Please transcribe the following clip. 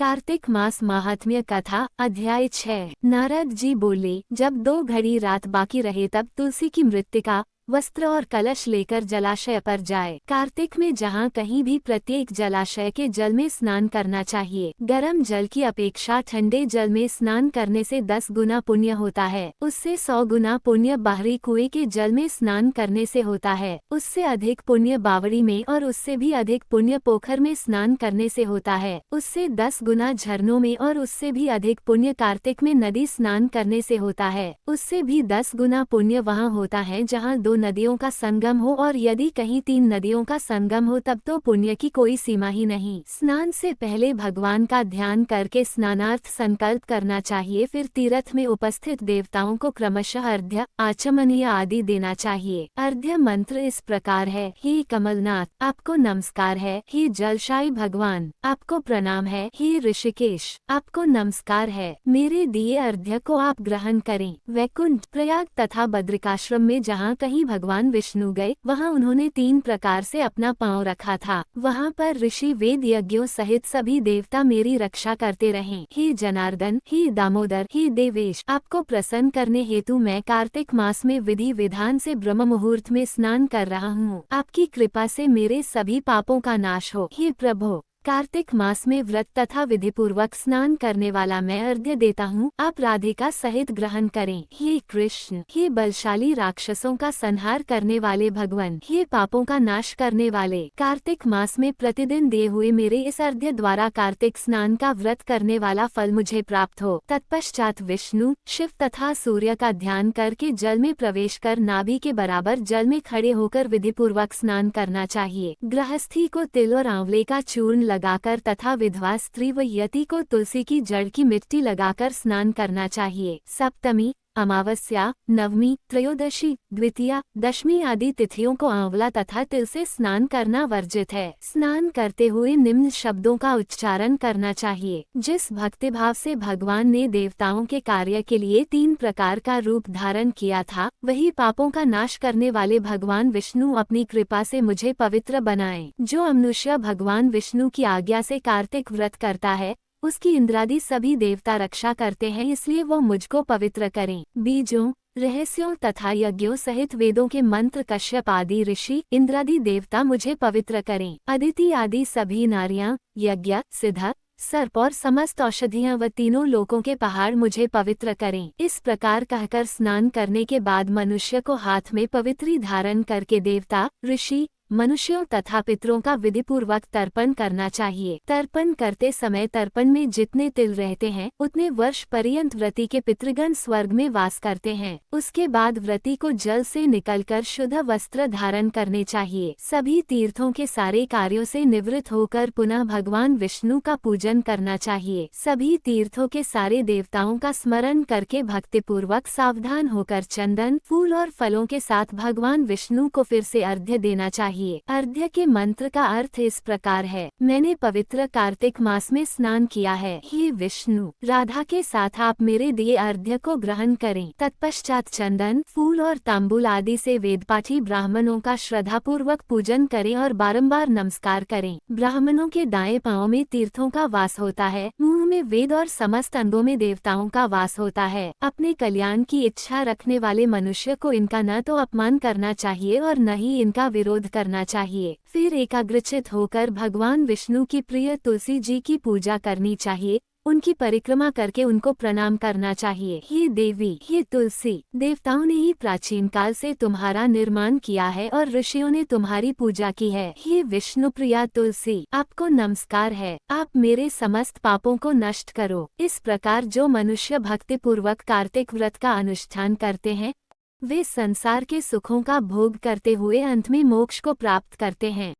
कार्तिक मास माहात्म्य कथा अध्याय 6। नारद जी बोले, जब 2 घड़ी रात बाकी रहे तब तुलसी की मृत्तिका, वस्त्र और कलश लेकर जलाशय पर जाए। कार्तिक में जहाँ कहीं भी प्रत्येक जलाशय के जल में स्नान करना चाहिए। गर्म जल की अपेक्षा ठंडे जल में स्नान करने से 10 गुना पुण्य होता है। उससे 100 गुना पुण्य बाहरी कुएं के जल में स्नान करने से होता है। उससे अधिक पुण्य बावड़ी में और उससे भी अधिक पुण्य पोखर में स्नान करने से होता है। उससे 10 गुना झरनों में और उससे भी अधिक पुण्य कार्तिक में नदी स्नान करने से होता है। उससे भी 10 गुना पुण्य वहाँ होता है जहाँ 2 नदियों का संगम हो, और यदि कहीं 3 नदियों का संगम हो तब तो पुण्य की कोई सीमा ही नहीं। स्नान से पहले भगवान का ध्यान करके स्नानार्थ संकल्प करना चाहिए। फिर तीर्थ में उपस्थित देवताओं को क्रमशः अर्घ्य, आचमनीय आदि देना चाहिए। अर्घ्य मंत्र इस प्रकार है। हे कमलनाथ, आपको नमस्कार है। हे जलशायी भगवान, आपको प्रणाम है। हे ऋषिकेश, आपको नमस्कार है। मेरे दिए अर्घ्य को आप ग्रहण करें। वैकुंठ, प्रयाग तथा बद्रिकाश्रम में जहाँ कहीं भगवान विष्णु गए, वहाँ उन्होंने 3 प्रकार से अपना पांव रखा था। वहाँ पर ऋषि वेद यज्ञों सहित सभी देवता मेरी रक्षा करते रहें। हे जनार्दन, हे दामोदर, हे देवेश, आपको प्रसन्न करने हेतु मैं कार्तिक मास में विधि विधान से ब्रह्म मुहूर्त में स्नान कर रहा हूँ। आपकी कृपा से मेरे सभी पापों का नाश हो। हे प्रभु, कार्तिक मास में व्रत तथा विधि पूर्वक स्नान करने वाला मैं अर्घ्य देता हूँ, आप राधिका सहित ग्रहण करें। हे कृष्ण, हे बलशाली राक्षसों का संहार करने वाले भगवान, हे पापों का नाश करने वाले, कार्तिक मास में प्रतिदिन दिए हुए मेरे इस अर्घ्य द्वारा कार्तिक स्नान का व्रत करने वाला फल मुझे प्राप्त हो। तत्पश्चात विष्णु, शिव तथा सूर्य का ध्यान करके जल में प्रवेश कर नाभि के बराबर जल में खड़े होकर विधि पूर्वक स्नान करना चाहिए। गृहस्थी को तिल और आंवले का चूर्ण लगाकर तथा विधवा स्त्री व यति को तुलसी की जड़ की मिट्टी लगाकर स्नान करना चाहिए। सप्तमी, अमावस्या, नवमी, त्रयोदशी, द्वितीया, दशमी आदि तिथियों को आंवला तथा तिल से स्नान करना वर्जित है। स्नान करते हुए निम्न शब्दों का उच्चारण करना चाहिए। जिस भक्तिभाव से भगवान ने देवताओं के कार्य के लिए 3 प्रकार का रूप धारण किया था, वही पापों का नाश करने वाले भगवान विष्णु अपनी कृपा से मुझे पवित्र बनाएं। जो मनुष्य भगवान विष्णु की आज्ञा से कार्तिक व्रत करता है, उसकी इंद्रादि सभी देवता रक्षा करते हैं, इसलिए वो मुझको पवित्र करें। बीजों, रहस्यों तथा यज्ञों सहित वेदों के मंत्र कश्यप आदि ऋषि, इंद्रादि देवता मुझे पवित्र करें। अदिति आदि सभी नारियां, यज्ञ, सिद्ध, सर्प और समस्त औषधियां व तीनों लोकों के पहाड़ मुझे पवित्र करें। इस प्रकार कहकर स्नान करने के बाद मनुष्य को हाथ में पवित्री धारण करके देवता, ऋषि, मनुष्यों तथा पितरों का विधिपूर्वक तर्पण करना चाहिए। तर्पण करते समय तर्पण में जितने तिल रहते हैं, उतने वर्ष पर्यंत व्रती के पितृगण स्वर्ग में वास करते हैं। उसके बाद व्रती को जल से निकलकर शुद्ध वस्त्र धारण करने चाहिए। सभी तीर्थों के सारे कार्यों से निवृत्त होकर पुनः भगवान विष्णु का पूजन करना चाहिए। सभी तीर्थों के सारे देवताओं का स्मरण करके भक्तिपूर्वक सावधान होकर चंदन, फूल और फलों के साथ भगवान विष्णु को फिर से अर्घ्य देना चाहिए। अर्घ्य के मंत्र का अर्थ इस प्रकार है। मैंने पवित्र कार्तिक मास में स्नान किया है। हे विष्णु, राधा के साथ आप मेरे दिए अर्घ्य को ग्रहण करें। तत्पश्चात चंदन, फूल और तांबूल आदि से वेदपाठी ब्राह्मणों का श्रद्धापूर्वक पूजन करें और बारंबार नमस्कार करें। ब्राह्मणों के दाएं पांव में तीर्थों का वास होता है, मुंह में वेद और समस्त अंगों में देवताओं का वास होता है। अपने कल्याण की इच्छा रखने वाले मनुष्य को इनका न तो अपमान करना चाहिए और न ही इनका विरोध करना चाहिए। फिर एकाग्रचित होकर भगवान विष्णु की प्रिय तुलसी जी की पूजा करनी चाहिए। उनकी परिक्रमा करके उनको प्रणाम करना चाहिए। हे देवी, हे तुलसी, देवताओं ने ही प्राचीन काल से तुम्हारा निर्माण किया है और ऋषियों ने तुम्हारी पूजा की है। हे विष्णु प्रिया तुलसी, आपको नमस्कार है। आप मेरे समस्त पापों को नष्ट करो। इस प्रकार जो मनुष्य भक्तिपूर्वक कार्तिक व्रत का अनुष्ठान करते हैं, वे संसार के सुखों का भोग करते हुए अंत में मोक्ष को प्राप्त करते हैं।